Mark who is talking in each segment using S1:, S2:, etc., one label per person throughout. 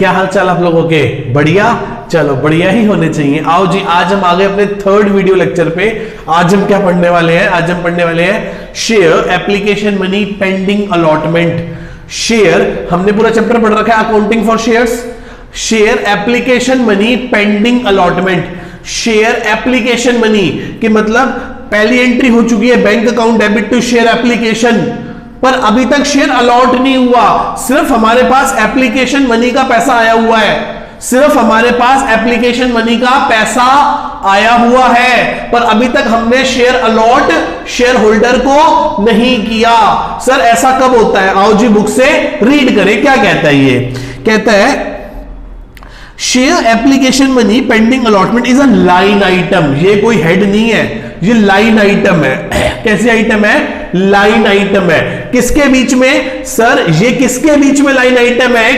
S1: क्या हाल चाल आप लोगों के? बढ़िया, चलो बढ़िया ही होने चाहिए। आओ जी, आज हम आ गए अपने थर्ड वीडियो लेक्चर पे। आज हम क्या पढ़ने वाले हैं? आज हम पढ़ने वाले हैं share application money pending allotment. Share हमने पूरा चैप्टर पढ़ रखा है, accounting for shares. Share application money pending allotment. Share application money कि मतलब पहली एंट्री हो चुकी है bank account debit to share application, पर अभी तक शेयर अलॉट नहीं हुआ। सिर्फ हमारे पास एप्लीकेशन मनी का पैसा आया हुआ है, सिर्फ हमारे पास एप्लीकेशन मनी का पैसा आया हुआ है, पर अभी तक हमने शेयर अलॉट शेयर होल्डर को नहीं किया। सर ऐसा कब होता है? आओ जी बुक से रीड करें, क्या कहता है ये? कहता है share application money pending allotment is a line item. ये कोई हेड नहीं है, ये लाइन आइटम है। कैसी आइटम है? लाइन आइटम है। किसके बीच में? सर ये किसके बीच में लाइन आइटम है?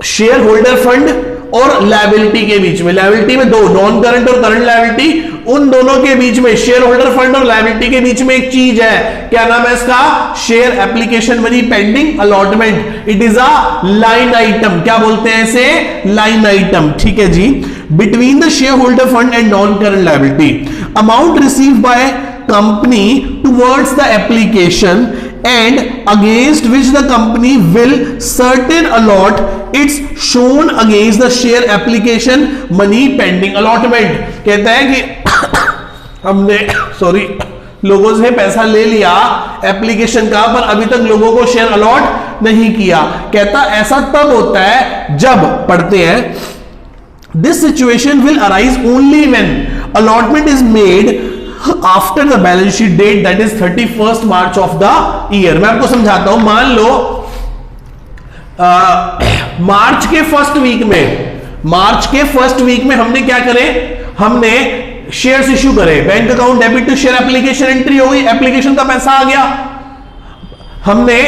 S1: शेयर होल्डर फंड और लायबिलिटी के बीच में। लायबिलिटी में दो, नॉन करंट और करंट लायबिलिटी, उन दोनों के बीच में, शेयर होल्डर फंड और लायबिलिटी के बीच में एक चीज है। क्या नाम है इसका? Share application money pending allotment. It is a line item. क्या बोलते हैं इसे? Line item. ठीक है जी। Between the share holder fund and non current liability, amount receive by company towards the application and against which the company will certain allot, it's shown against the share application money pending allotment। कहता है कि हमने लोगों से पैसा ले लिया application का, पर अभी तक लोगों को शेयर अलॉट नहीं किया। कहता ऐसा तब होता है जब, पढ़ते हैं, this situation will arise only when allotment is made after the balance sheet date that is 31st March of the year. मैं आपको समझाता हूं। मान लो मार्च के फर्स्ट वीक में हमने क्या करे? हमने शेयर्स इश्यू करे, bank account debit to share application entry हो गई, एप्लीकेशन का पैसा आ गया। हमने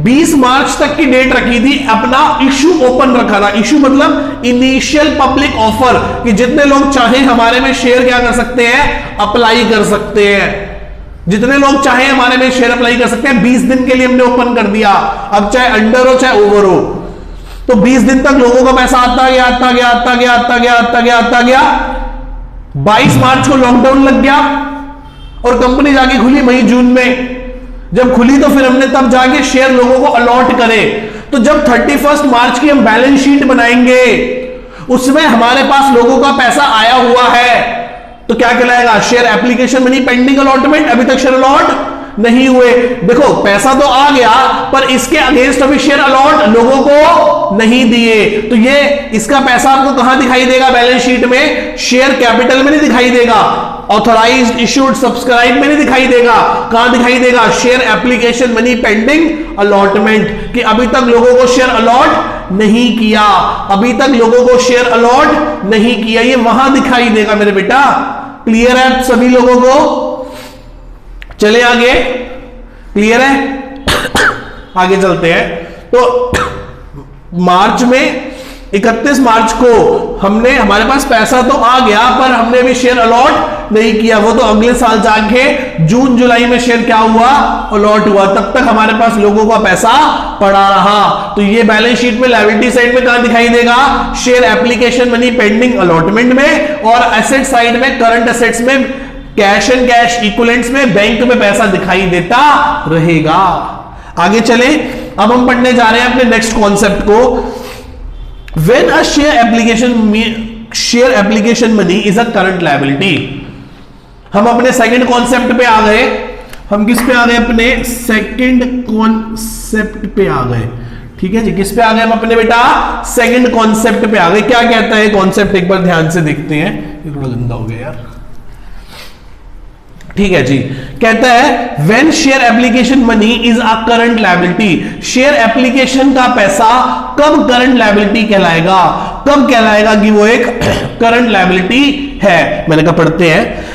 S1: 20 मार्च तक की डेट रखी थी, अपना इशू ओपन रखा था। इशू मतलब इनिशियल पब्लिक ऑफर, कि जितने लोग चाहें हमारे में शेयर क्या कर सकते हैं? अप्लाई कर सकते हैं। जितने लोग चाहें हमारे में शेयर अप्लाई कर सकते हैं। 20 दिन के लिए हमने ओपन कर दिया। अब चाहे अंडर हो चाहे ओवर हो, तो 20 दिन तक लोगों का पैसा आता गया। 22 मार्च को लॉकडाउन लग गया और कंपनी जाके खुली मई जून में। जब खुली तो फिर हमने तब जाके शेयर लोगों को अलॉट करे। तो जब 31 मार्च की हम बैलेंस शीट बनाएंगे, उसमें हमारे पास लोगों का पैसा आया हुआ है, तो क्या कहलाएगा? Share application money pending allotment. अभी तक शेयर अलॉट नहीं हुए। देखो पैसा तो आ गया, पर इसके अगेंस्ट अभी शेयर अलॉट लोगों को नहीं दिए। तो ये इसका पैसा आपको कहां दिखाई देगा? बैलेंस शीट में। शेयर कैपिटल में नहीं दिखाई देगा, ऑथोराइज्ड इश्यूड सब्सक्राइब में नहीं दिखाई देगा। कहां दिखाई देगा? Share application money pending allotment, कि अभी तक लोगों को शेयर अलॉट नहीं किया, अभी तक लोगों को शेयर अलॉट नहीं किया, ये वहां दिखाई देगा मेरे बेटा। क्लियर है सभी लोगों को? चले आगे, क्लियर है? आगे चलते हैं। तो मार्च में 31 मार्च को हमने, हमारे पास पैसा तो आ गया, पर हमने अभी शेयर अलॉट नहीं किया। वो तो अगले साल जाके जून जुलाई में शेयर क्या हुआ? अलॉट हुआ। तब तक हमारे पास लोगों का पैसा पड़ा रहा। तो ये बैलेंस शीट में लायबिलिटी साइड में कहां दिखाई देगा? Share application money pending allotment में। और एसेट साइड में, करंट एसेट्स में, कैश एंड कैश इक्विवेलेंट्स में, बैंक में पैसा दिखाई देता रहेगा। आगे चले, अब हम पढ़ने जा रहे हैं अपने नेक्स्ट कॉन्सेप्ट को। When a share application money is a current liability, हम अपने सेकंड कॉन्सेप्ट पे आ गए। हम किस पे आ गए? अपने सेकंड कॉन्सेप्ट पे आ गए। ठीक है जी, किस पे आ गए हम अपने बेटा? सेकंड कॉन्सेप्ट पे आ गए। क्या कहता है कॉन्सेप्ट? एक बार ध्यान से देखते हैं। ये थोड़ा गंदा हो गया यार। ठीक है जी। कहता है when share application money is a current liability. Share application का पैसा कब करंट लायबिलिटी कहलाएगा? कब कहलाएगा कि वो एक करंट लायबिलिटी है? मैंने कहा पढ़ते हैं।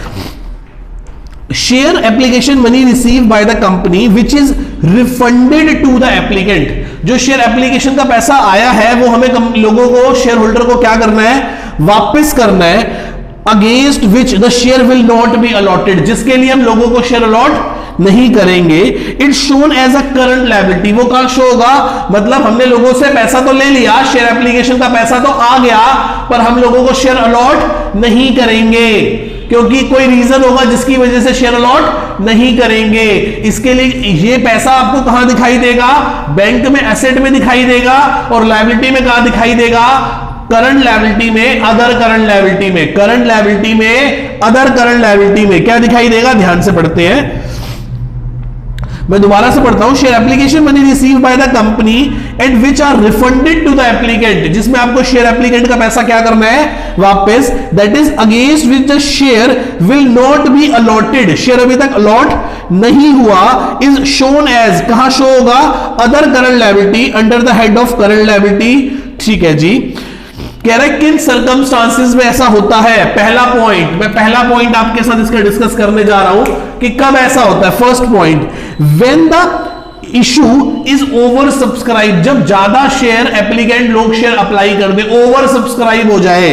S1: Share application money receive by the company which is refunded to the applicant. जो शेयर एप्लीकेशन का पैसा आया है वो हमें लोगों को, शेयर होल्डर को क्या करना है? वापस करना है। Against which the share will not be allotted, जिसके लिए हम लोगों को शेयर अलॉट नहीं करेंगे, it shown as a current liability. वो कहां शो होगा, मतलब हमने लोगों से पैसा तो ले लिया, शेयर एप्लीकेशन का पैसा तो आ गया, पर हम लोगों को शेयर अलॉट नहीं करेंगे क्योंकि कोई रीजन होगा जिसकी वजह से शेयर अलॉट नहीं करेंगे। इसके लिए ये पैसा आपको कहां दिखाई देगा, बैंक में एसेट में दिखाई देगा, और लायबिलिटी में कहां दिखाई देगा, करंट लायबिलिटी में, अदर करंट लायबिलिटी में, करंट लायबिलिटी में, अदर करंट लायबिलिटी में क्या दिखाई देगा, ध्यान से पढ़ते हैं। मैं दोबारा से पढ़ता हूं, share application money receive by the company and which are refunded to the applicant, जिसमें आपको शेयर एप्लीकेंट का पैसा क्या करना है, वापस, that is against which the share will not be allotted, share अभी तक अलॉट नहीं हुआ, इज शोन एज, कहां शो होगा, other current liability under the head of current liability. ठीक है जी, कह रहे किन सर्कमस्टांसेस में ऐसा होता है। पहला पॉइंट, मैं पहला पॉइंट आपके साथ इसका डिस्कस करने जा रहा हूं कि कब ऐसा होता है। First point, when the issue is over subscribe, जब ज्यादा शेयर एप्लीकेंट लोग शेयर अप्लाई कर दे, ओवर सब्सक्राइब हो जाए।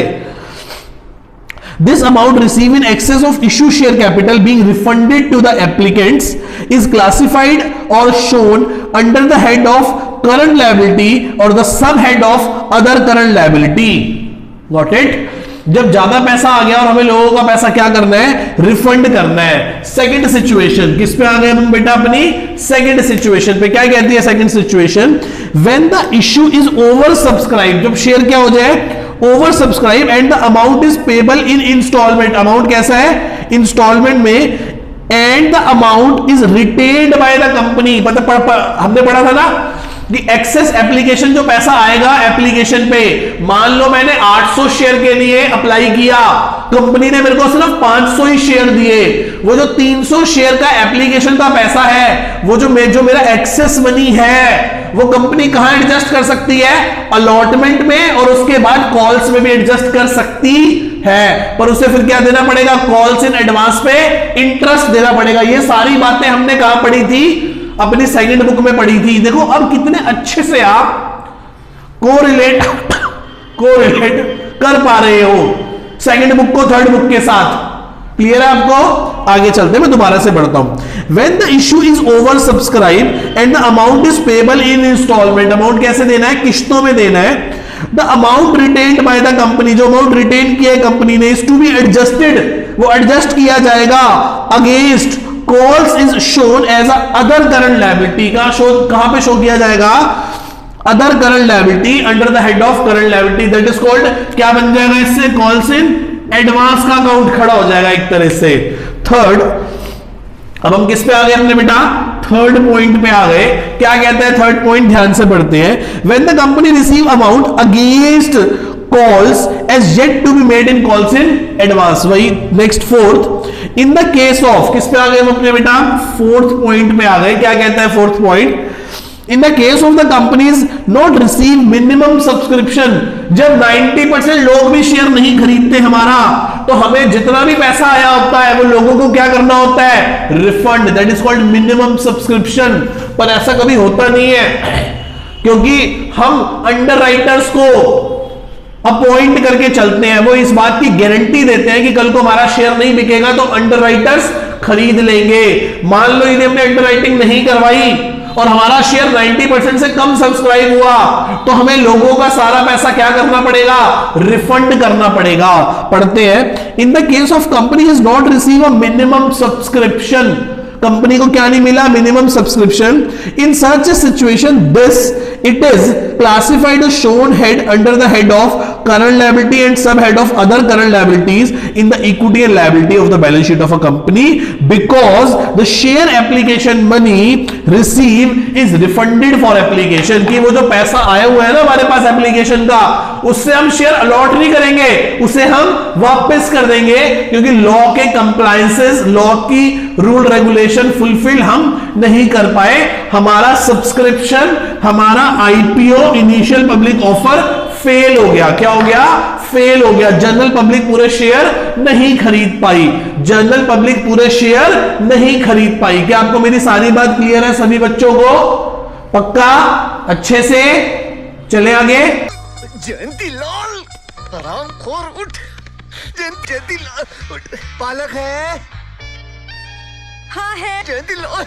S1: This amount received in excess of issue share capital being refunded to the applicants is classified or shown under the head of current liability or the subhead of other current liability. Got it? जब ज्यादा पैसा आ गया और हमें लोगों का पैसा क्या करना है, रिफंड करना है। सेकंड सिचुएशन, किस पे आ गए हम बेटा, अपनी सेकंड सिचुएशन पे। क्या कहती है second situation, when the issue is over subscribe, जब शेयर क्या हो जाए, over subscribe, and the amount is payable in installment, amount कैसा है, इंस्टॉलमेंट में, and the amount is retained by the company. मतलब हमने पढ़ा था ना कि एक्सेस एप्लीकेशन जो पैसा आएगा एप्लीकेशन पे, मान लो मैंने 800 शेयर के लिए अप्लाई किया, कंपनी ने मेरे को सिर्फ 500 ही शेयर दिए, वो जो 300 शेयर का एप्लीकेशन का पैसा है, वो जो मेरा एक्सेस मनी है, वो कंपनी कहां एडजस्ट कर सकती है, अलॉटमेंट में, और उसके बाद कॉल्स में भी एडजस्ट कर सकती है, पर उसे फिर क्या देना पड़ेगा, कॉल्स इन एडवांस पे इंटरेस्ट देना पड़ेगा। ये सारी बातें हमने कहां पढ़ी थी, अपनी सेकंड बुक में पढ़ी थी। देखो अब कितने अच्छे से आप कोरिलेट कर पा रहे हो सेकंड बुक को थर्ड बुक के साथ। क्लियर है आपको? आगे चलते मैं दोबारा से बढ़ता हूं। When the issue is over subscribe and the amount is payable in installment, amount कैसे देना है, किश्तों में देना है। The amount retained by the company, जो अमाउंट रिटेन किया है कंपनी ने, इज टू बी एडजस्टेड, वो एडजस्ट किया जाएगा against calls is shown as other current liability. का शो कहां पे शो किया जाएगा, other current liability under the head of current liability, that is called, क्या बन जाएगा इससे, कॉल्स इन एडवांस का अकाउंट खड़ा हो जाएगा एक तरह से। थर्ड, अब हम किस पे आ गए अपने बेटा, थर्ड पॉइंट पे आ गए। क्या कहता है थर्ड पॉइंट, ध्यान से पढ़ते हैं। When the company receive amount against calls as yet to be made in calls in advance. वही next fourth, in the case of, किस पे आ गए हम अपने बेटा, फोर्थ पॉइंट पे आ गए। क्या कहता है fourth point, in the case of the companies not receive minimum subscription, जब 90% लोग भी शेयर नहीं खरीदते हमारा, तो हमें जितना भी पैसा आया होता है वो लोगों को क्या करना होता है, refund, that is called minimum subscription. पर ऐसा कभी होता नहीं है क्योंकि हम अंडरराइटर्स को अपॉइंट करके चलते हैं, वो इस बात की गारंटी देते हैं कि कल को हमारा शेयर नहीं बिकेगा तो अंडरराइटर्स खरीद लेंगे। मान लो इन्हें हमने अंडरराइटिंग नहीं करवाई और हमारा शेयर 90% से कम सब्सक्राइब हुआ, तो हमें लोगों का सारा पैसा क्या करना पड़ेगा, रिफंड करना पड़ेगा। पढ़ते हैं, in the case of company has not receive a minimum subscription, company को क्या नहीं मिला, minimum subscription. In such a situation this it is classified shown head under the head of current liability and sub head of other current liabilities in the equity and liability of the balance sheet of a company, because the share application money receive is refunded for application. कि वो जो पैसा आया हुआ है ना हमारे पास application का, उससे हम शेयर अलॉट नहीं करेंगे, उसे हम वापस कर देंगे, क्योंकि लॉ के कंप्लायंसेस, लॉ की रूल रेगुलेशन फुलफिल हम नहीं कर पाए, हमारा सब्सक्रिप्शन, हमारा IPO initial public offer fail हो गया। क्या हो गया, फेल हो गया। जनरल पब्लिक पूरे शेयर नहीं खरीद पाई, जनरल पब्लिक पूरे शेयर नहीं खरीद पाई। क्या आपको मेरी सारी बात क्लियर है सभी बच्चों को? पक्का? अच्छे से चले आगे।
S2: जयंती लाल हरामखोर उठ, जयंती पालक है?
S3: हाँ है।
S2: जयंती लाल।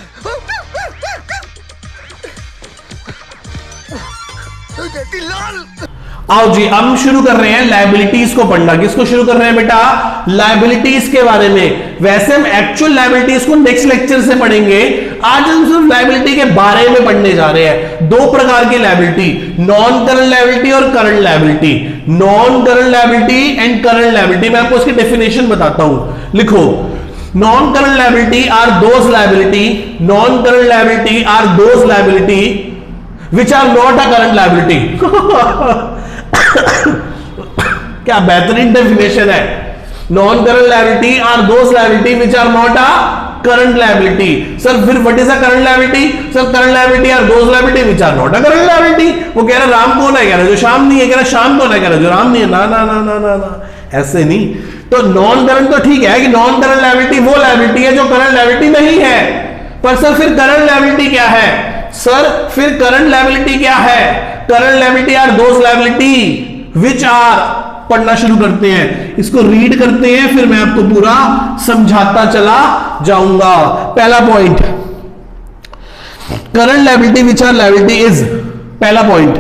S1: आओ जी, हम शुरू कर रहे हैं लायबिलिटीज को पढ़ना। किसको शुरू कर रहे हैं बेटा? लायबिलिटीज के बारे में। वैसे हम एक्चुअल लायबिलिटीज को नेक्स्ट लेक्चर से पढ़ेंगे, आज हम सिर्फ लायबिलिटी के बारे में पढ़ने जा रहे हैं। दो प्रकार की लायबिलिटी, नॉन करंट लायबिलिटी और current liability. Non current liability and current liability, मैं आपको इसकी डेफिनेशन बताता हूं, लिखो। Non current liability are those liability, non current liability are those liability which are not a current liability। क्या बेहतरीन definition है। Non current liability are those liability which are not a current liability. Sir फिर what is a current liability? Sir current liability are those liability which are not a current liability. वो कह रहा राम कौन है, कह रहा जो शाम नहीं है, कह रहा शाम कौन है, कह रहा जो राम नहीं है। ना ना ना ना ना ना, ऐसे नहीं। तो नॉन करंट तो ठीक है कि नॉन करंट लायबिलिटी वो लायबिलिटी है जो करंट लायबिलिटी नहीं है, पर सर फिर करंट लायबिलिटी क्या है? सर फिर करंट लायबिलिटी क्या है? Current liability are those liability which are, पढ़ना शुरू करते हैं, इसको रीड करते हैं, फिर मैं आपको पूरा समझाता चला जाऊंगा। पहला point, current liability which are liability is, पहला point,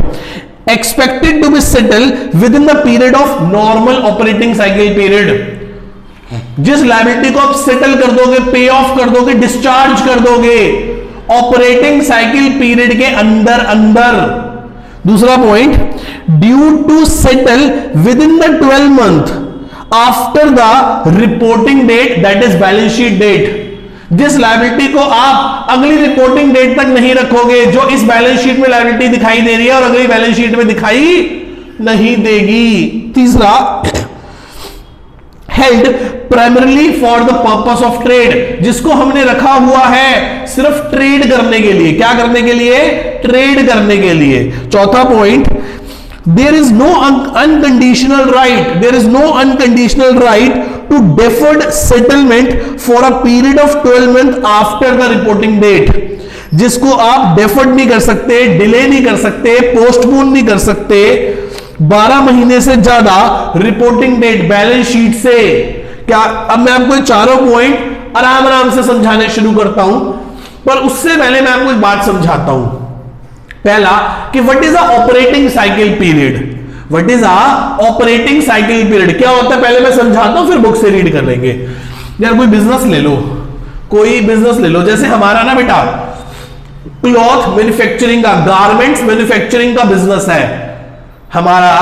S1: expected to be settle within the period of normal operating cycle period. जिस लायबिलिटी को आप सेटल कर दोगे, पे ऑफ कर दोगे, डिस्चार्ज कर दोगे ऑपरेटिंग साइकिल पीरियड के अंदर अंदर। दूसरा point, due to settle within the 12 month after the reporting date, that is balance sheet date. जिस लायबिलिटी को आप अगली रिपोर्टिंग डेट तक नहीं रखोगे, जो इस बैलेंस शीट में लायबिलिटी दिखाई दे रही है और अगली बैलेंस शीट में दिखाई नहीं देगी। तीसरा, held primarily for the purpose of trade, जिसको हमने रखा हुआ है सिर्फ ट्रेड करने के लिए। क्या करने के लिए? ट्रेड करने के लिए। चौथा point, there is no unconditional right, there is no unconditional right to deferred settlement for a period of 12 month after the reporting date, जिसको आप डेफर्ड नहीं कर सकते, डिले नहीं कर सकते, पोस्टपोन नहीं कर सकते 12 महीने से ज्यादा रिपोर्टिंग डेट बैलेंस शीट से। क्या अब मैं आपको चारों पॉइंट आराम आराम से समझाने शुरू करता हूं, पर उससे पहले मैं आपको एक बात समझाता हूं। पहला कि what is a operating cycle period, what is a operating cycle period क्या होता है पहले मैं समझाता हूं, फिर बुक से रीड कर लेंगे। यार कोई बिजनेस ले लो, कोई बिजनेस ले लो, जैसे हमारा ना बेटा क्लॉथ मैन्युफैक्चरिंग का, गारमेंट्स मैन्युफैक्चरिंग का बिजनेस है, हमारा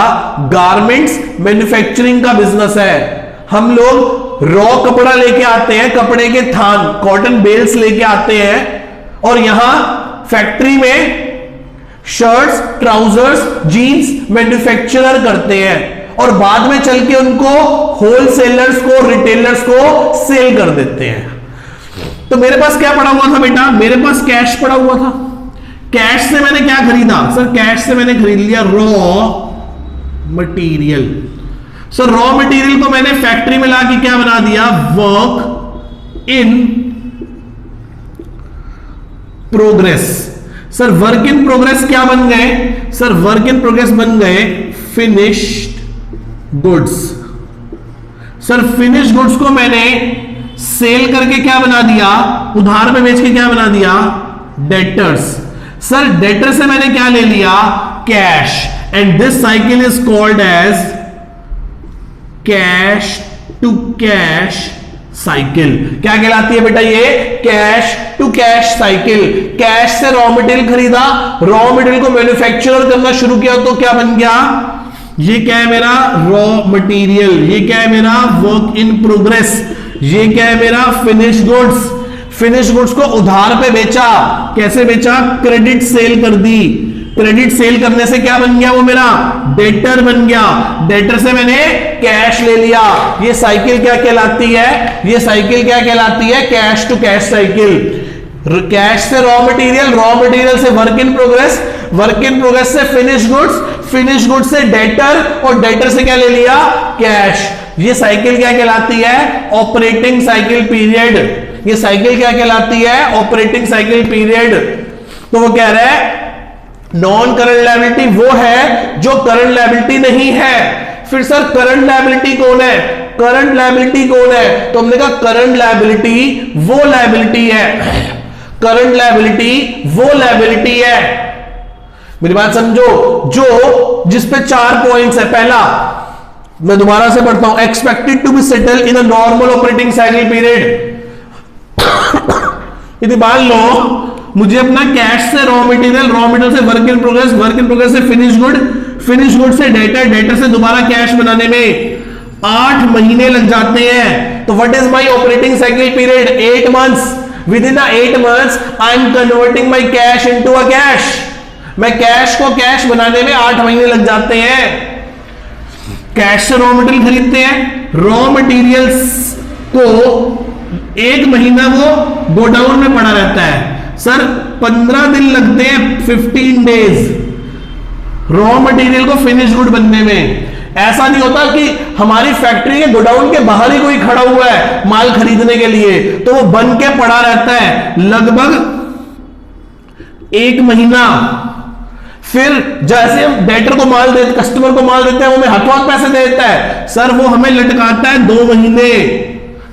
S1: गारमेंट्स मैन्युफैक्चरिंग का बिजनेस है। हम लोग रॉ कपड़ा लेके आते हैं, कपड़े के थान, कॉटन बेल्स लेके आते हैं, और यहां फैक्ट्री में शर्ट्स, ट्राउजर्स, जीन्स मैन्युफैक्चरर करते हैं, और बाद में चल के उनको होलसेलर्स को, रिटेलर्स को सेल कर देते हैं। तो मेरे पास क्या पड़ा हुआ था बेटा? मेरे पास कैश पड़ा हुआ था। कैश से मैंने क्या खरीदा? सर कैश से मैंने खरीद लिया raw material. Sir raw material को मैंने फैक्ट्री में लाके क्या बना दिया? Work in progress. Sir work in progress क्या बन गए? सर वर्क इन प्रोग्रेस बन गए finished goods. Sir finished goods को मैंने सेल करके क्या बना दिया? उधार में बेच के क्या बना दिया? डेटर्स। सर डेटर से मैंने क्या ले लिया? Cash. And this cycle is called as cash to cash cycle. क्या कहलाती है बेटा ये? Cash to cash cycle. Cash से रॉ मटेरियल खरीदा, रॉ मटेरियल को मैन्युफैक्चर करना शुरू किया, तो क्या बन गया? ये क्या है मेरा? Raw material. ये क्या है मेरा? Work in progress. ये क्या है मेरा? Finish goods. फिनिश गुड्स को उधार पे बेचा। कैसे बेचा? क्रेडिट सेल कर दी। क्रेडिट सेल करने से क्या बन गया? वो मेरा डेटर बन गया। डेटर से मैंने कैश ले लिया। ये साइकिल क्या कहलाती है? ये साइकिल क्या कहलाती है? Cash to cash cycle. Cash से रॉ मटेरियल, रॉ मटेरियल से work in progress, work in progress से फिनिश गुड्स, फिनिश गुड्स से डेटर, और डेटर से क्या ले लिया? कैश। ये साइकिल क्या कहलाती है? Operating cycle period. ये साइकिल क्या कहलाती है? Operating cycle period. तो वो कह रहा है नॉन करंट लायबिलिटी वो है जो करंट लायबिलिटी नहीं है। फिर सर करंट लायबिलिटी कौन है? करंट लायबिलिटी कौन है? तो हमने कहा करंट लायबिलिटी वो लायबिलिटी है, करंट लायबिलिटी वो लायबिलिटी है, मेरी बात समझो, जो जिस पे 4 पॉइंट्स है। पहला मैं दोबारा से पढ़ता हूं, expected to be settle in a normal operating cycle period. यदि मान लो मुझे अपना कैश से रॉ मटेरियल से वर्क इन प्रोग्रेस से फिनिश गुड से डेटर, डेटर से दोबारा कैश बनाने में 8 महीने लग जाते हैं। तो what is my operating cycle period? 8 months. With in 8 months I am converting my cash into a cash. मैं कैश को कैश बनाने में 8 महीने लग जाते हैं। कैश से रॉ मटेरियल खरीदते हैं, रॉ मटेरियल्स को 1 महीना वो गोडाउन में पड़ा रहता है। सर 15 दिन लगते हैं, 15 डेज रॉ मटेरियल को फिनिश गुड बनने में। ऐसा नहीं होता कि हमारी फैक्ट्री के गोडाउन के बाहर ही कोई खड़ा हुआ है माल खरीदने के लिए, तो वो बन के पड़ा रहता है लगभग 1 महीना। फिर जैसे हम डेटर को माल देते, कस्टमर को माल देते हैं, वो हमें हाथों पैसे दे देता है, सर वो हमें लटकाता है 2 महीने।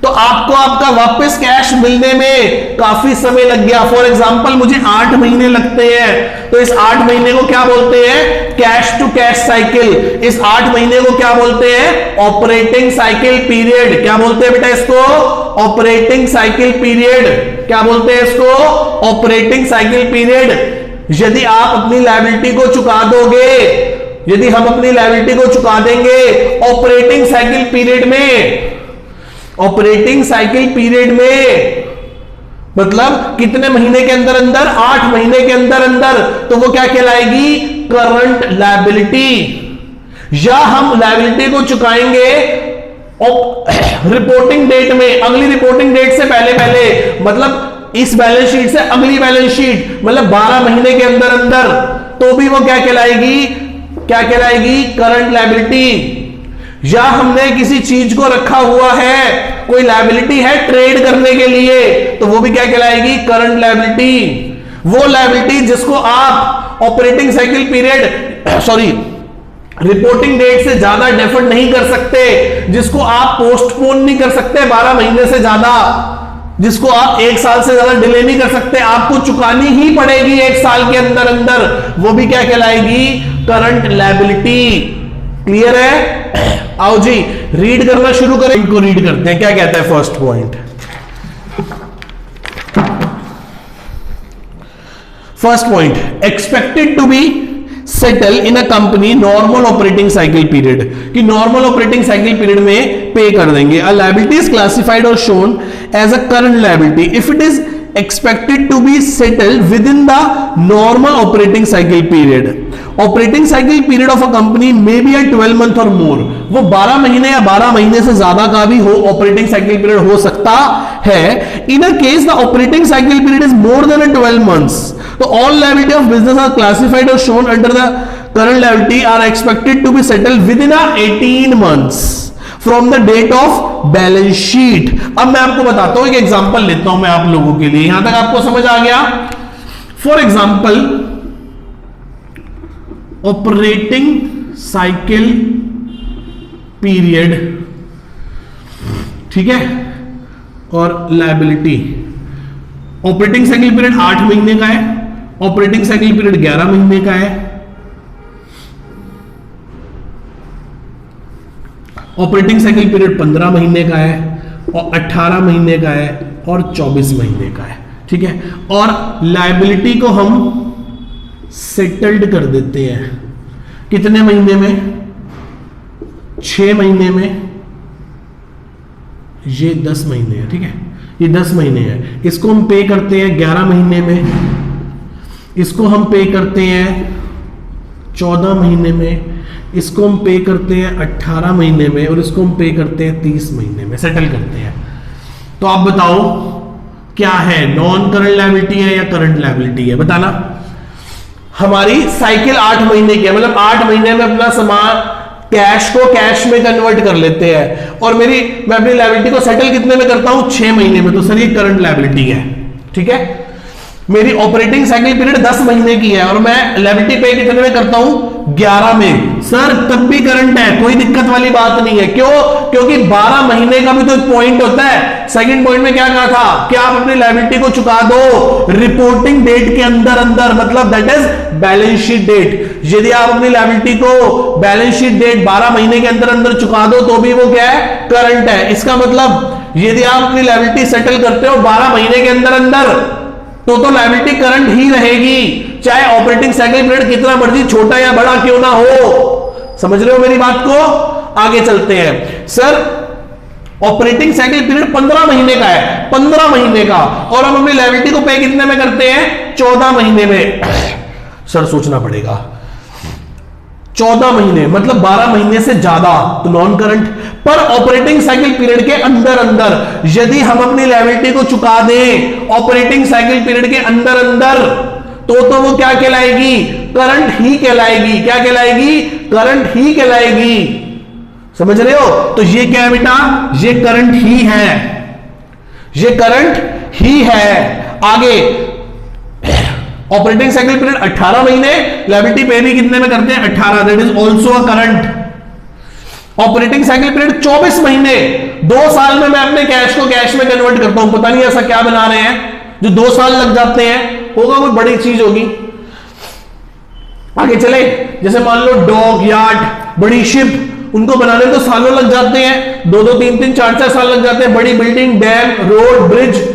S1: तो आपको आपका वापस कैश मिलने में काफी समय लग गया। फॉर एग्जांपल मुझे 8 महीने लगते हैं, तो इस 8 महीने को क्या बोलते हैं? Cash to cash cycle. इस 8 महीने को क्या बोलते हैं? Operating cycle period. क्या बोलते हैं बेटा इसको? Operating cycle period. क्या बोलते हैं इसको? Operating cycle period. यदि आप अपनी लायबिलिटी को चुका दोगे, यदि हम अपनी लायबिलिटी को चुका देंगे ऑपरेटिंग साइकिल पीरियड में, ऑपरेटिंग साइकिल पीरियड में मतलब कितने महीने के अंदर अंदर? 8 महीने के अंदर अंदर, तो वो क्या कहलाएगी? Current liability. या हम लायबिलिटी को चुकाएंगे रिपोर्टिंग डेट में, अगली रिपोर्टिंग डेट से पहले पहले, मतलब इस बैलेंस शीट से अगली बैलेंस शीट, मतलब 12 महीने के अंदर अंदर, तो भी वो क्या कहलाएगी? क्या कहलाएगी? Current liability. या हमने किसी चीज को रखा हुआ है, कोई लायबिलिटी है ट्रेड करने के लिए, तो वो भी क्या कहलाएगी? Current liability. वो लायबिलिटी जिसको आप operating cycle period reporting date से ज्यादा डेफर्ड नहीं कर सकते, जिसको आप पोस्टपोन नहीं कर सकते 12 महीने से ज्यादा, जिसको आप 1 साल से ज्यादा डिले नहीं कर सकते, आपको चुकानी ही पड़ेगी 1 साल के अंदर अंदर, वो भी क्या कहलाएगी? Current liability. क्लियर है? आओ जी रीड करना शुरू करें, इनको रीड करते हैं। क्या कहता है first point? First point, expected to be settle in a company normal operating cycle period, कि नॉर्मल ऑपरेटिंग साइकिल पीरियड में पे कर देंगे। अ लायबिलिटी इज क्लासिफाइड और shown as a current liability if it is expected to be settled within the normal operating cycle period. Operating cycle period of a company may be a 12 month or more. वो 12 महीने या 12 महीने से ज्यादा का भी हो ऑपरेटिंग साइकिल पीरियड हो सकता है। In a case the operating cycle period is more than a 12 months, तो all liability of business are classified or shown under the current liability are expected to be settled within a 18 months from the date of balance sheet. अब मैं आपको बताता हूं, एक example लेता हूं मैं आप लोगों के लिए, यहां तक आपको समझ आ गया? For example operating cycle period, ठीक है, और लायबिलिटी। ऑपरेटिंग साइकिल पीरियड 8 महीने का है, ऑपरेटिंग साइकिल पीरियड 11 महीने का है, ऑपरेटिंग साइकिल पीरियड 15 महीने का है, और 18 महीने का है, और 24 महीने का है, ठीक है। और लायबिलिटी को हम सेटल्ड कर देते हैं कितने महीने में? 6 महीने में, ये 10 महीने है, ठीक है, ये 10 महीने है। इसको हम पे करते हैं 11 महीने में, इसको हम पे करते हैं 14 महीने में, इसको हम पे करते हैं 18 महीने में, और इसको हम पे करते हैं 30 महीने में, सेटल करते हैं। तो आप बताओ क्या है, नॉन करंट लायबिलिटी है या करंट लायबिलिटी है? बताना। हमारी साइकिल 8 महीने की है, मतलब 8 महीने में अपना सामान कैश को कैश में कन्वर्ट कर लेते हैं, और मैं अपनी लायबिलिटी को सेटल कितने में करता हूं? 6 महीने में, तो सर ये करंट लायबिलिटी है, ठीक है। मेरी ऑपरेटिंग साइकिल पीरियड 10 महीने की है, और मैं लायबिलिटी पे कितने में करता हूं? 11 में। सर तब भी करंट है, कोई दिक्कत वाली बात नहीं है। क्यों? क्योंकि 12 महीने का भी तो एक पॉइंट होता है। सेकंड पॉइंट में क्या कहा था कि आप अपनी लायबिलिटी को चुका दो रिपोर्टिंग डेट के अंदर अंदर, मतलब that is balance sheet date. यदि आप अपनी लायबिलिटी को बैलेंस शीट डेट 12 महीने के अंदर अंदर चुका दो तो भी वो क्या है? करंट है। इसका मतलब यदि आप अपनी लायबिलिटी सेटल करते हो 12 महीने के अंदर अंदर तो लायबिलिटी करंट ही रहेगी, चाहे ऑपरेटिंग साइकिल पीरियड कितना मर्जी छोटा या बड़ा क्यों ना हो। समझ रहे हो मेरी बात को? आगे चलते हैं। सर ऑपरेटिंग साइकिल पीरियड 15 महीने का है, 15 महीने का, और हम अपनी लायबिलिटी को पे कितने में करते हैं? 14 महीने में। सर सोचना पड़ेगा, 14 महीने मतलब 12 महीने से ज्यादा तो नॉन करंट। पर ऑपरेटिंग साइकिल पीरियड के अंदर अंदर यदि हम अपनी लायबिलिटी को चुका दें ऑपरेटिंग साइकिल पीरियड के अंदर अंदर तो वो क्या कहलाएगी? करंट ही कहलाएगी। क्या कहलाएगी? करंट ही कहलाएगी। समझ रहे हो? तो ये क्या है बेटा? ये करंट ही है, ये करंट ही है। आगे ऑपरेटिंग साइकिल पीरियड 18 महीने, लायबिलिटी पे भी कितने में करते हैं? 18, that is also a current. Operating cycle period 24 महीने, 2 साल में मैं अपने कैश को कैश में कन्वर्ट करता हूं। पता नहीं ऐसा क्या बना रहे हैं जो 2 साल लग जाते हैं, होगा कोई बड़ी चीज होगी। आगे चले, जैसे मान लो डॉक यार्ड, बड़ी शिप, उनको बनाने तो सालों लग जाते हैं, 2-2, 3-3, 4-4 साल लग जाते हैं। बड़ी बिल्डिंग, डैम, रोड, ब्रिज,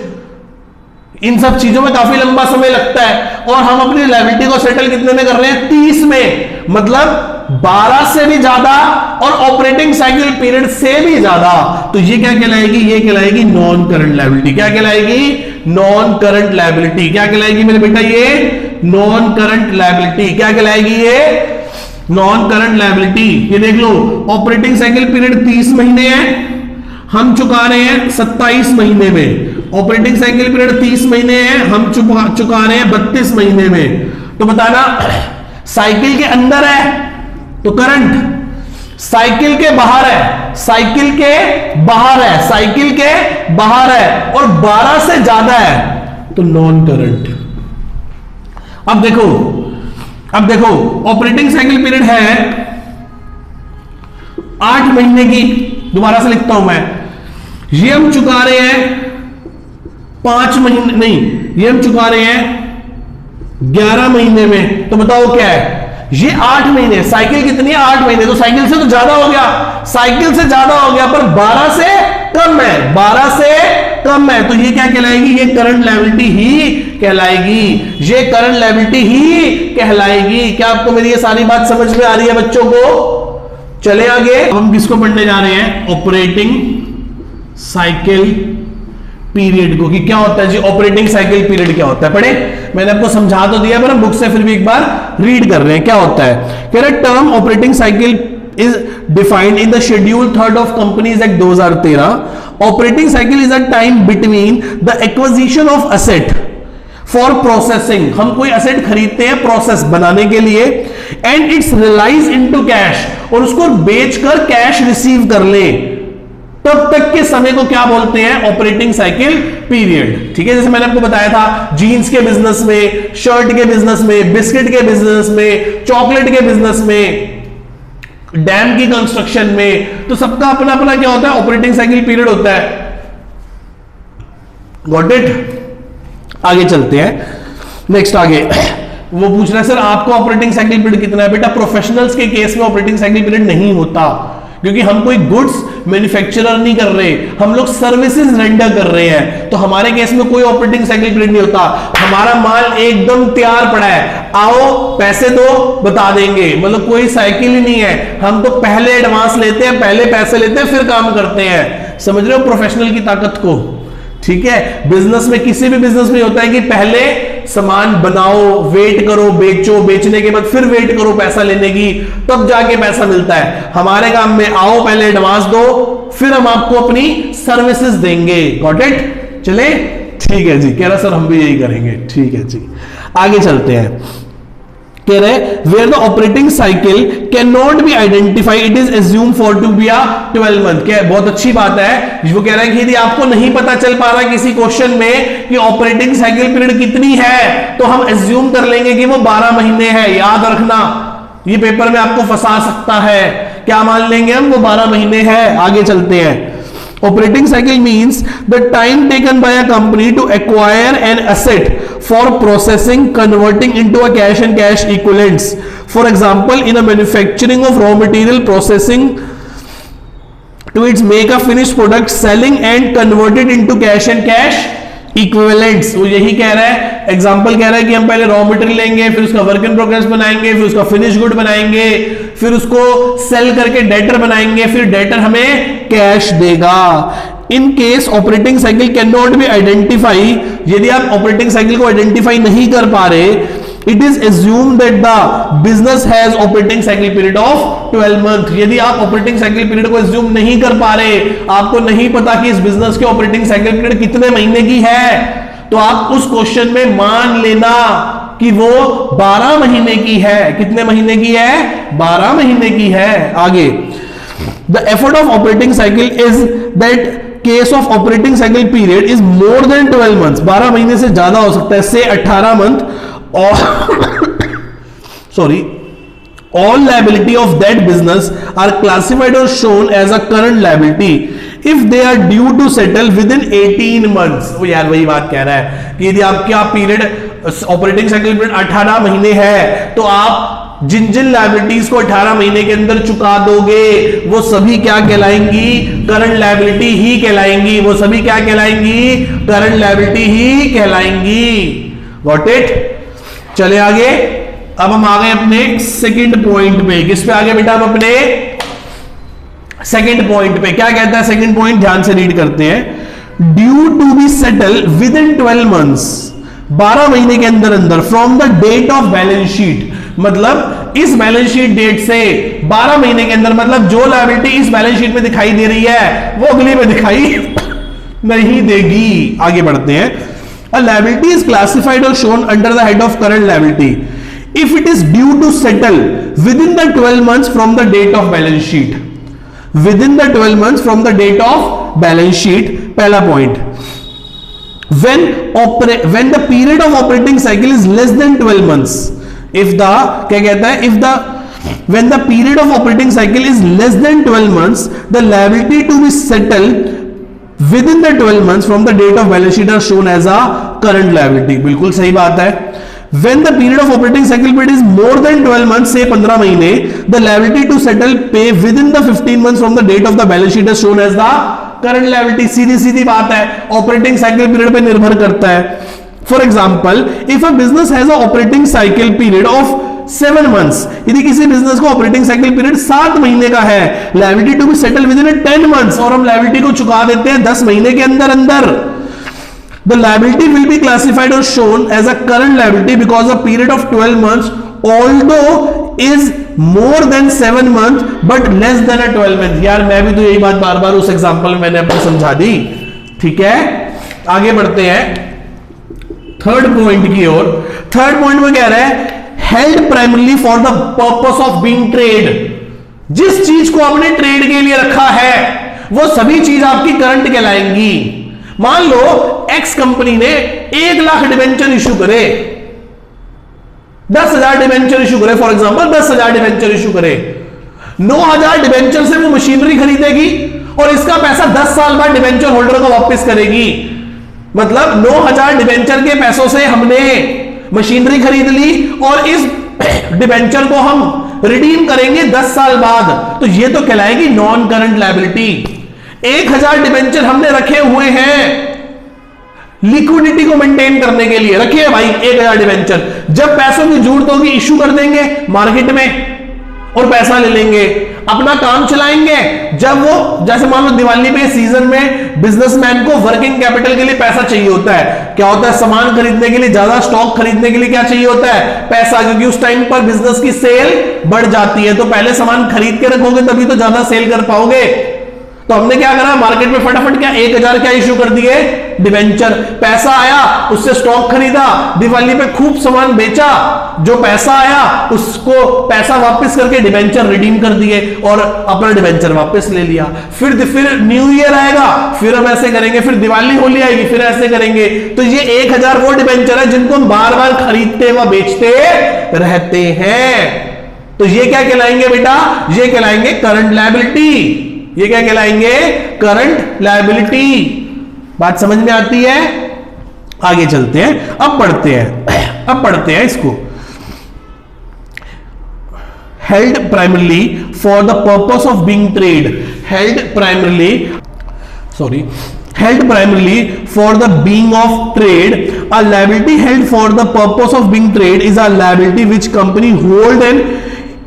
S1: इन सब चीजों में काफी लंबा समय लगता है। और हम अपनी लायबिलिटी को सेटल कितने में कर रहे हैं? 30 में, मतलब 12 से भी ज्यादा और ऑपरेटिंग साइकिल पीरियड से भी ज्यादा। तो ये क्या कहलाएगी? ये कहलाएगी नॉन करंट लायबिलिटी। क्या कहलाएगी? Non current liability. क्या कहलाएगी मेरे बेटा? ये नॉन करंट लायबिलिटी। क्या कहलाएगी? ये नॉन करंट लायबिलिटी। ये देख लो, ऑपरेटिंग साइकिल पीरियड 30 महीने है, हम चुका रहे हैं 27 महीने में। ऑपरेटिंग साइकिल पीरियड 30 महीने है, हम चुका रहे हैं 32 महीने में। तो बताना, साइकिल के अंदर है तो करंट, साइकिल के बाहर है, साइकिल के बाहर है, साइकिल के बाहर है, और 12 से ज्यादा है तो नॉन करंट। अब देखो ऑपरेटिंग साइकिल पीरियड है 8 महीने की, दोबारा से लिखता हूं मैं, ये हम चुका रहे हैं 5 महीने नहीं, ये हम चुका रहे हैं 11 महीने में। तो बताओ क्या है? ये 8 महीने, साइकिल कितनी है? 8 महीने, तो साइकिल से तो ज्यादा हो गया, साइकिल से ज्यादा हो गया, पर 12 से कम है, 12 से कम है। तो ये क्या कहलाएगी? ये करंट लायबिलिटी ही कहलाएगी, ये करंट लायबिलिटी ही कहलाएगी। क्या आपको मेरी ये सारी बात समझ में आ रही है बच्चों को? चले आगे, अब हम किसको पढ़ने जा रहे हैं? ऑपरेटिंग साइकिल पीरियड को, कि क्या होता है जी ऑपरेटिंग साइकिल पीरियड क्या होता है। पढ़े, मैंने आपको समझा तो दिया, पर हम बुक से फिर भी एक बार रीड कर रहे हैं। क्या होता है? कह रहे term operating cycle is defined in the schedule 3rd of Companies Act 2013. Operating cycle is a time between the acquisition of asset for processing, हम कोई asset खरीदते हैं प्रोसेस बनाने के लिए, and it's realized into cash, और उसको बेचकर कैश रिसीव कर ले, तब तक के समय को क्या बोलते हैं? Operating cycle period. ठीक है, जैसे मैंने आपको बताया था, जीन्स के बिजनेस में, शर्ट के बिजनेस में, बिस्किट के बिजनेस में, चॉकलेट के बिजनेस में, डैम की कंस्ट्रक्शन में, तो सबका अपना अपना क्या होता है? ऑपरेटिंग साइकिल पीरियड होता है। Got it? आगे चलते हैं, नेक्स्ट आगे वो पूछ रहा है सर आपको ऑपरेटिंग साइकिल पीरियड कितना है? बेटा प्रोफेशनल्स के केस में ऑपरेटिंग साइकिल पीरियड नहीं होता, क्योंकि हम कोई गुड्स मैन्युफैक्चरर नहीं कर रहे, हम लोग सर्विसेज रेंडर कर रहे हैं। तो हमारे केस में कोई ऑपरेटिंग साइकिल पीरियड नहीं होता, हमारा माल एकदम तैयार पड़ा है, आओ पैसे दो बता देंगे, मतलब कोई साइकिल ही नहीं है। हम तो पहले एडवांस लेते हैं, पहले पैसे लेते हैं, फिर काम करते हैं। समझ रहे हो प्रोफेशनल की ताकत को? ठीक है, बिजनेस में, किसी भी बिजनेस में होता है कि पहले सामान बनाओ, वेट करो, बेचो, बेचने के बाद फिर वेट करो पैसा लेने की, तब जाके पैसा मिलता है। हमारे काम में आओ पहले एडवांस दो, फिर हम आपको अपनी सर्विसेज देंगे। Got it? चले, ठीक है जी। कह रहा सर हम भी यही करेंगे। ठीक है जी, आगे चलते हैं। कह रहे where the operating cycle can not be identify, it is assume for to be 12 month. क्या बहुत अच्छी बात है, वो कह रहा है कि यदि आपको नहीं पता चल पा रहा किसी क्वेश्चन में कि ऑपरेटिंग साइकिल पीरियड कितनी है, तो हम एज्यूम कर लेंगे कि वो 12 महीने है। याद रखना, ये पेपर में आपको फंसा सकता है। क्या मान लेंगे हम, वो 12 महीने है। आगे चलते हैं। Operating cycle means the time taken by a company to acquire an asset for processing, converting into a cash and cash equivalents. For example, in a manufacturing of raw material, processing to its make a finished product, selling and convert it into cash and cash equivalents. वो यही कह रहा है, example कह रहा है कि हम पहले रॉ मटेरियल लेंगे, फिर उसका वर्क इन प्रोग्रेस बनाएंगे, फिर उसका फिनिश गुड बनाएंगे, फिर उसको सेल करके डेटर बनाएंगे, फिर डेटर हमें कैश देगा। In case operating cycle can not be identify, यदि आप ऑपरेटिंग साइकिल को आइडेंटिफाई नहीं कर पा रहे, it is assume that the business has operating cycle period of 12 month. यदि आप ऑपरेटिंग साइकिल पीरियड को एज्यूम नहीं कर पा रहे, आपको नहीं पता कि इस बिजनेस के ऑपरेटिंग साइकिल पीरियड कितने महीने की है, तो आप उस क्वेश्चन में मान लेना कि वो 12 महीने की है। कितने महीने की है? 12 महीने की है। आगे, the effort of operating cycle is that case of operating cycle period is more then 12 months. 12 महीने से ज्यादा हो सकता है, से 18 मंथ और sorry, all liability of that business are classified or shown as a current liability if they are due to settle within 18 months. वो यार वही बात कह रहा है कि यदि आपका पीरियड ऑपरेटिंग साइकिल पीरियड 18 महीने है, तो आप जिन जिन लायबिलिटीज को 18 महीने के अंदर चुका दोगे, वो सभी क्या कहलाएंगी? करंट लायबिलिटी ही कहलाएंगी। वो सभी क्या कहलाएंगी? करंट लायबिलिटी ही कहलाएंगी। Got it? चले आगे। अब हम आ गए अपने सेकंड पॉइंट पे। किस पे आ गए बेटा? हम अपने सेकंड पॉइंट पे। क्या कहता है सेकंड पॉइंट? ध्यान से रीड करते हैं। Due to be settle within 12 months, 12 महीने के अंदर अंदर, from the date of balance sheet, मतलब इस बैलेंस शीट डेट से 12 महीने के अंदर, मतलब जो लायबिलिटी इस बैलेंस शीट में दिखाई दे रही है वो अगली में दिखाई नहीं देगी। आगे बढ़ते हैं। A liability is classified or shown under the head of current liability if it is due to settle within the 12 months from the date of balance sheet. Within the 12 months from the date of balance sheet. पहला point. When the period of operating cycle is less than 12 months. If the क्या कहता है? When the period of operating cycle is less than 12 months, the liability to be settled within the 12 months from the date of balance sheet are shown as a current liability. बिल्कुल सही बात है। When the period of operating cycle period is more than 12 months, say 15 महीने, the liability to settle pay within the 15 months from the date of the balance sheet is shown as the current liability. सीधी सीधी बात है, operating cycle period पे निर्भर करता है। For example, if a business has a operating cycle period of 7 months, यदि किसी business को operating cycle period 7 महीने का है, liability to be settle within 10 months, और हम लायबिलिटी को चुका देते हैं 10 महीने के अंदर अंदर, the liability will be classified और shown as a current liability because a period of 12 months although is more than 7 months but less than 12 months। यार मैं भी तो यही बात बार बार उस एग्जांपल में मैंने आपको समझा दी। ठीक है, आगे बढ़ते हैं थर्ड पॉइंट की ओर। थर्ड पॉइंट में कह रहा है held primarily for the purpose of being trade। जिस चीज को आपने ट्रेड के लिए रखा है वो सभी चीज आपकी करंट कहलाएंगी। मान लो एक्स कंपनी ने 1 लाख डिवेंचर इशू करे, 10,000 डिवेंचर इशू करे, फॉर एग्जांपल 10,000 डिवेंचर इशू करे, 9,000 डिवेंचर से वो मशीनरी खरीदेगी और इसका पैसा 10 साल बाद डिवेंचर होल्डर को वापस करेगी। मतलब 9,000 डिवेंचर के पैसों से हमने मशीनरी खरीद ली और इस डिवेंचर को हम रिडीम करेंगे 10 साल बाद, तो ये तो कहलाएगी नॉन करंट लायबिलिटी। 1,000 डिवेंचर हमने रखे हुए हैं लिक्विडिटी को मेंटेन करने के लिए, रखिए भाई 1,000 डिवेंचर, जब पैसों की जरूरत होगी इश्यू कर देंगे मार्केट में और पैसा ले लेंगे, अपना काम चलाएंगे। जब वो जैसे मान लो दिवाली पे सीजन में बिजनेसमैन को वर्किंग कैपिटल के लिए पैसा चाहिए होता है, क्या होता है, सामान खरीदने के लिए, ज्यादा स्टॉक खरीदने के लिए क्या चाहिए होता है, पैसा, क्योंकि उस टाइम पर बिजनेस की सेल बढ़ जाती है, तो पहले सामान खरीद के रखोगे तभी तो ज्यादा सेल कर पाओगे। तो हमने क्या करा, मार्केट में फटाफट क्या 1,000 क्या इश्यू कर दिए डिवेंचर, पैसा आया उससे स्टॉक खरीदा, दिवाली पे खूब सामान बेचा, जो पैसा आया उसको पैसा वापस करके डिवेंचर रिडीम कर दिए और अपना डिवेंचर वापस ले लिया। फिर न्यू ईयर आएगा, फिर हम ऐसे करेंगे, फिर दिवाली होली आएगी, फिर ऐसे करेंगे। तो ये 1,000 वो डिवेंचर है जिनको हम बार बार खरीदते व बेचते रहते हैं। तो ये क्या कहलाएंगे बेटा, ये कहलाएंगे करंट लायबिलिटी। ये क्या कहलाएंगे, करंट लायबिलिटी। बात समझ में आती है? आगे चलते हैं, अब पढ़ते हैं इसको। Held primarily for the purpose of being trade, held primarily for the being of trade. A liability held for the purpose of being trade is a liability which company hold an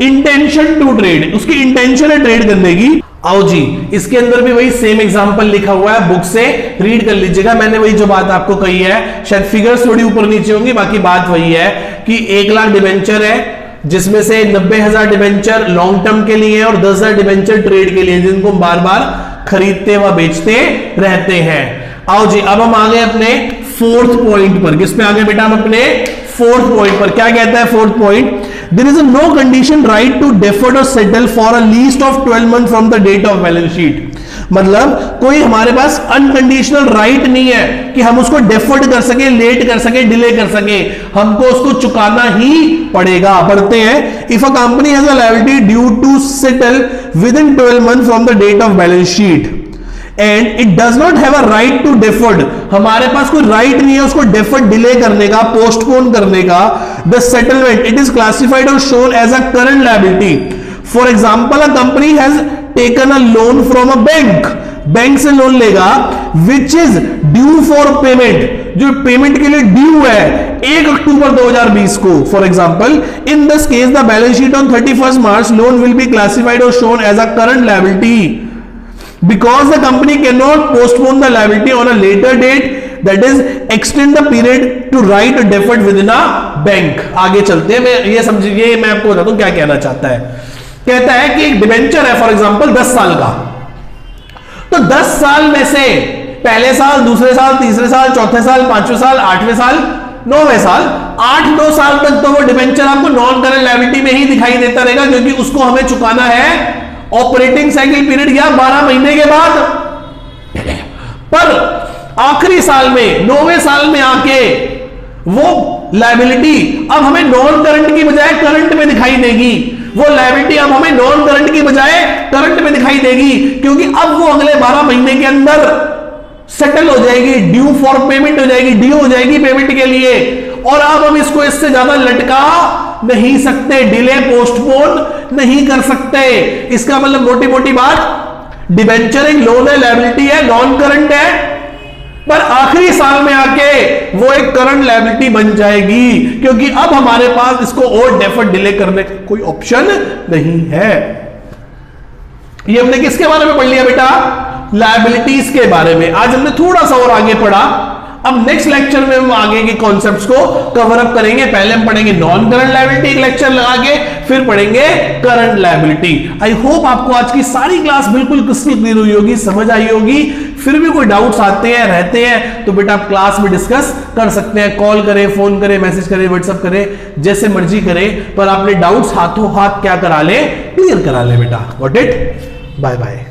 S1: intention to trade. उसकी intention है trade करने की। आओ जी, इसके अंदर भी वही same example लिखा हुआ है, बुक से रीड कर लीजिएगा। मैंने वही जो बात आपको कही है, शायद फिगर्स थोड़ी ऊपर नीचे होंगी, बाकी बात वही है कि 1 लाख डिबेंचर है, जिसमें से 90,000 डिबेंचर लॉन्ग टर्म के लिए और 10,000 डिबेंचर ट्रेड के लिए, जिनको हम बार बार खरीदते व बेचते रहते हैं। आओ जी, अब हम आ गए अपने फोर्थ पॉइंट पर। किस पे आ गए बेटा हम अपने फोर्थ पॉइंट पर? क्या कहता है fourth point? There is no condition right to deferred और settle for a least of 12 month from the date of balance sheet. मतलब कोई हमारे पास अनकंडीशनल राइट नहीं है कि हम उसको डेफर्ड कर सके, लेट कर सके, डिले कर सके, हमको उसको चुकाना ही पड़ेगा। पढ़ते हैं, if a company has a liability due to settle within 12 month from the date of balance sheet and it does not have a right to deferred, हमारे पास कोई राइट नहीं है उसको डेफर्ड, डिले करने का, पोस्टपोन करने का, the settlement it is classified और shown as a current liability. For example, a company has taken a loan from a bank से लोन लेगा, which is due for payment, जो पेमेंट के लिए ड्यू है 1 अक्टूबर 2020 को। For example, in this case the balance sheet on 31 March loan will be classified और shown as a current liability because the company cannot postpone the liability on a later date, that is extend the period to write a deferred within a bank। आगे चलते हैं, मैं ये समझिए, मैं आपको बताता हूं क्या कहना चाहता है। कहता है कि एक डिबेंचर है फॉर एग्जांपल 10 साल का, तो 10 साल में से पहले साल, दूसरे साल, तीसरे साल, चौथे साल, 5वें साल, 8वें साल, 9वें साल, 8-9 साल तक तो वो डिबेंचर आपको नॉन करंट लायबिलिटी में ही दिखाई देता रहेगा, क्योंकि उसको हमें चुकाना है ऑपरेटिंग साइकिल पीरियड या 12 महीने के बाद। पर आखिरी साल में, 9वें साल में आके वो लायबिलिटी अब हमें नॉन करंट की बजाय करंट में दिखाई देगी। वो लायबिलिटी अब हमें नॉन करंट की बजाय करंट में दिखाई देगी, क्योंकि अब वो अगले 12 महीने के अंदर सेटल हो जाएगी, ड्यू फॉर पेमेंट हो जाएगी, ड्यू हो जाएगी पेमेंट के लिए, और अब हम इसको इससे ज्यादा लटका नहीं सकते, डिले पोस्टपोन नहीं कर सकते। इसका मतलब मोटी मोटी बात, डिबेंचर एक लोन है, लायबिलिटी है, नॉन करंट है, पर आखिरी साल में आके वो एक करंट लायबिलिटी बन जाएगी, क्योंकि अब हमारे पास इसको और डेफर्ड डिले करने का कोई ऑप्शन नहीं है। ये हमने किसके बारे में पढ़ लिया बेटा? लायबिलिटीज के बारे में। आज हमने थोड़ा सा और आगे पढ़ा। अब नेक्स्ट लेक्चर में हम आगे के कॉन्सेप्ट्स को कवर अप करेंगे। पहले हम पढ़ेंगे नॉन करंट लायबिलिटी, एक लेक्चर लगा के, फिर पढ़ेंगे करंट लायबिलिटी। आई होप आपको आज की सारी क्लास बिल्कुल क्रिस्टल क्लियर हुई होगी, समझ आई होगी। फिर भी कोई डाउट्स आते हैं, रहते हैं, तो बेटा आप क्लास में डिस्कस कर सकते हैं, कॉल करें, फोन करें, मैसेज करें, व्हाट्सएप करें, जैसे मर्जी करें, पर आपने डाउट्स हाथों हाथ क्या करा ले, क्लियर करा ले बेटा। Got it? Bye bye.